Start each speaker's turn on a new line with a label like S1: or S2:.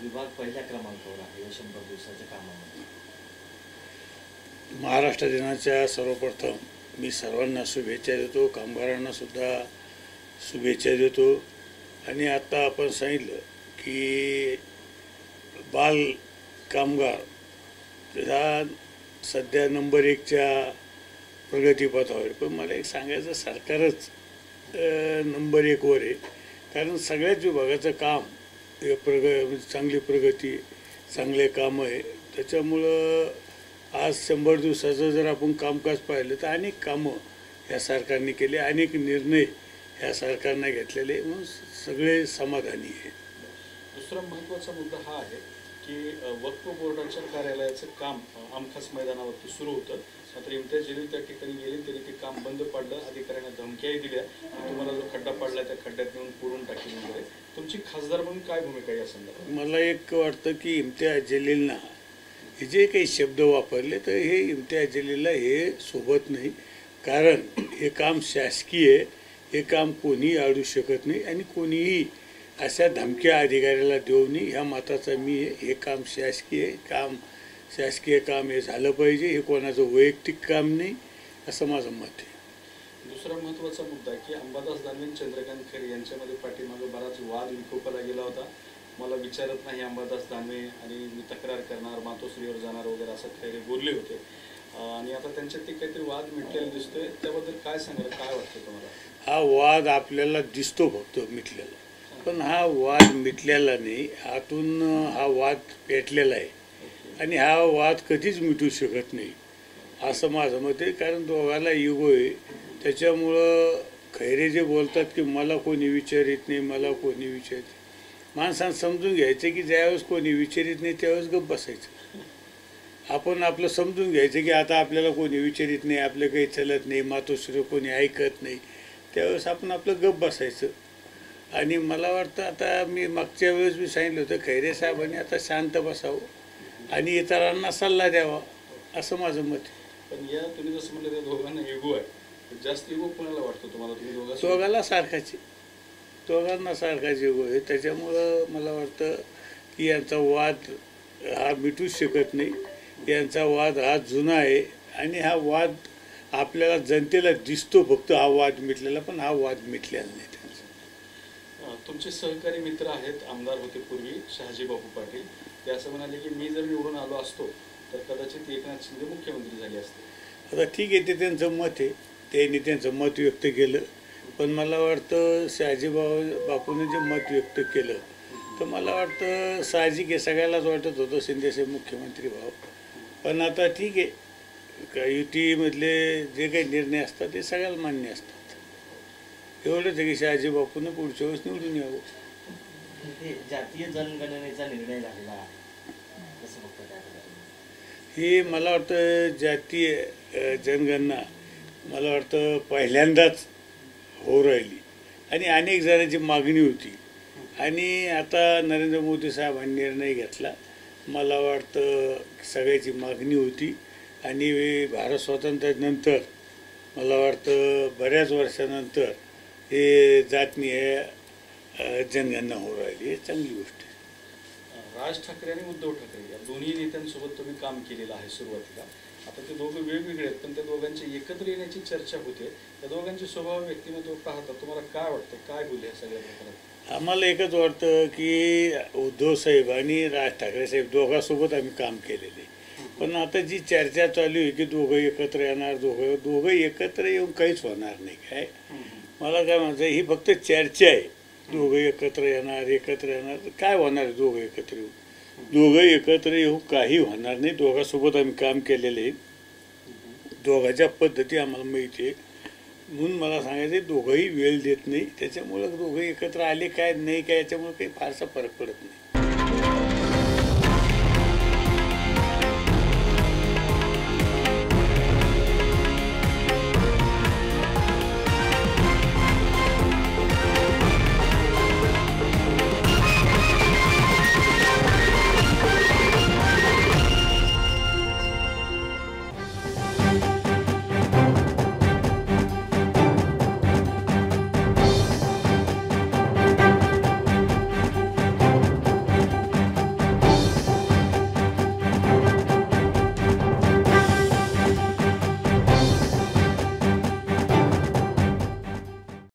S1: विभाग पहिल्या क्रमांकावर आहे या 100 दिवसाच्या कामामध्ये.
S2: महाराष्ट्र दिनाच्या सर्वप्रथम मी सर्वांना शुभेच्छा देतो, कामगारांना सुद्धा शुभेच्छा देतो. आणि आता आपण सांगितलं की बाल कामगार हा सध्या नंबर 1च्या प्रगतीपथावर, पण मला एक सांगायचं सरकारच नंबर 1वर आहे. कारण सगळ्याच विभागाचं काम चांगली प्रगती, चांगले कामं आहे. त्याच्यामुळं आज 100 दिवसाचं जर आपण कामकाज पाहिलं तर अनेक कामं ह्या सरकारने केले, अनेक निर्णय ह्या सरकारने घेतलेले, म्हणून सगळे समाधानी आहे.
S3: दुसरा महत्त्वाचा मुद्दा हा आहे की वक्फ बोर्डाच्या कार्यालयाचं काम आमखास मैदानावरती सुरू होतं. मात्र इम्तियाज जलील त्या ठिकाणी गेले, तरी ते काम बंद पडलं. अधिकाऱ्यांना धमक्याही दिल्या की तुम्हाला जो खड्डा पडला त्या खड्ड्यात नेऊन पुरून टाकेल वगैरे. तुमची खासदार म्हणून काय भूमिका या संदर्भात?
S2: मला एक वाटतं की इम्तियाज जलीलना हे जे काही शब्द वापरले तर हे इम्तियाज जलीलला हे सोबत नाही. कारण हे काम शासकीय आहे, हे काम कोणीही अडू शकत नाही आणि कोणीही अशा धमक्या अधिकाऱ्याला देऊ नये ह्या मताचा मी आहे. हे काम शासकीय काम, शासकीय काम हे झालं पाहिजे, हे कोणाचं वैयक्तिक काम नाही असं माझं मत आहे.
S3: दुसरा महत्त्वाचा मुद्दा की अंबादास दानवे आणि चंद्रकांत खैरे यांच्यामध्ये पाठीमागे बराच वाद विकोपाला गेला होता. मला विचारत नाही अंबादास दानवे आणि मी तक्रार करणार, मातोश्रीवर जाणार वगैरे असं खैरे बोलले होते. आणि आता त्यांच्यात ते काहीतरी वाद मिटलेला दिसतोय, त्याबद्दल काय सांगाल, काय वाटतं तुम्हाला?
S2: हा वाद आपल्याला दिसतो फक्त मिटलेला, पण हा वाद मिटलेला नाही. आतून हा वाद पेटलेला आहे आणि हा वाद कधीच मिटू शकत नाही असं माझं मत आहे. कारण दोघाला इगो आहे. त्याच्यामुळं खैरे जे बोलतात की मला कोणी विचारित नाही, मला कोणी विचारित, माणसानं समजून घ्यायचं की ज्यावेळेस कोणी विचारित नाही त्यावेळेस गप्प बसायचं. आपण आपलं समजून घ्यायचं की आता आपल्याला कोणी विचारित नाही, आपलं काही चलत नाही, मातोश्री कोणी ऐकत नाही, त्यावेळेस आपण आपलं गप्प बसायचं. आणि मला वाटतं आता मी मागच्या वेळेस मी सांगितलं होतं खैरे साहेबांनी आता शांत बसावं आणि इतरांना सल्ला द्यावा असं माझं मत आहे.
S3: पण या तुम्ही जसं म्हणलं त्या दोघांना इगो आहे, जास्त इगो कोणाला वाटतं तुम्हाला? तुम्ही
S2: दोघांना सारखाची, दोघांना सारखाच इगो आहे. त्याच्यामुळं मला वाटतं की यांचा वाद हा मिटूच शकत नाही. यांचा वाद हा जुना आहे आणि हा वाद आपल्याला जनतेला दिसतो फक्त हा वाद मिटलेला, पण हा वाद मिटलेला नाही.
S3: तुमचे सहकारी मित्र आहेत, आमदार होते पूर्वी शहाजी बापू पाटील, ते असं म्हणाले की मी जर निवडून आलो असतो तर कदाचित एकनाथ शिंदे मुख्यमंत्री झाले असते.
S2: आता ठीक आहे, ते त्यांचं मत आहे, त्यांनी त्यांचं मत व्यक्त केलं. पण मला वाटतं शहाजी बापूने जे मत व्यक्त केलं तर मला वाटतं साहजिक आहे, सगळ्यालाच वाटत होतं शिंदेसाहेब मुख्यमंत्री व्हावं. पण आता ठीक आहे, युतीमधले जे काही निर्णय असतात ते सगळ्याला मान्य असतात. एवढंच आहे की शहाजी बापूने पुढच्या वेळेस निवडून यावं.
S1: जातीय जनगणनेचा निर्णय झालेला आहे,
S2: ही मला वाटतं जातीय जनगणना मला वाटतं पहिल्यांदाच होऊ राहिली आणि अनेक जणांची मागणी होती. आणि आता नरेंद्र मोदी साहेबांनी निर्णय घेतला. मला वाटतं सगळ्याची मागणी होती आणि भारत स्वातंत्र्यानंतर मला वाटतं बऱ्याच वर्षानंतर हे जातनीय जनगणना होऊ राहिली, ही चांगली गोष्ट आहे.
S3: राज ठाकरे आणि उद्धव ठाकरे या दोन्ही नेत्यांसोबत तुम्ही काम केलेलं आहे सुरुवातीला. आता ते दोघं वेगवेगळे आहेत, पण त्या दोघांची एकत्र येण्याची चर्चा होते. त्या दोघांचे स्वभाव, व्यक्तिमत्व पाहता तुम्हाला काय वाटतं, काय बोलले या सगळ्या प्रकारात?
S2: आम्हाला एकच वाटतं की उद्धव साहेब आणि राज ठाकरे साहेब दोघांसोबत आम्ही काम केलेले. पण आता जी चर्चा चालू आहे की दोघं एकत्र येणार, दोघं एकत्र येऊन काहीच होणार नाही. काय मला काय म्हणायचं, ही फक्त चर्चा आहे. दोघं एकत्र येणार काय होणार आहे? दोघं एकत्र येऊ, दोघं एकत्र येऊ काही होणार नाही. दोघांसोबत आम्ही काम केलेले आहे, दोघांच्या पद्धती आम्हाला माहिती आहे. म्हणून मला सांगायचं दोघंही वेळ देत नाही. त्याच्यामुळं दोघं एकत्र आले काय नाही काय याच्यामुळे काही फारसा फरक पडत नाही.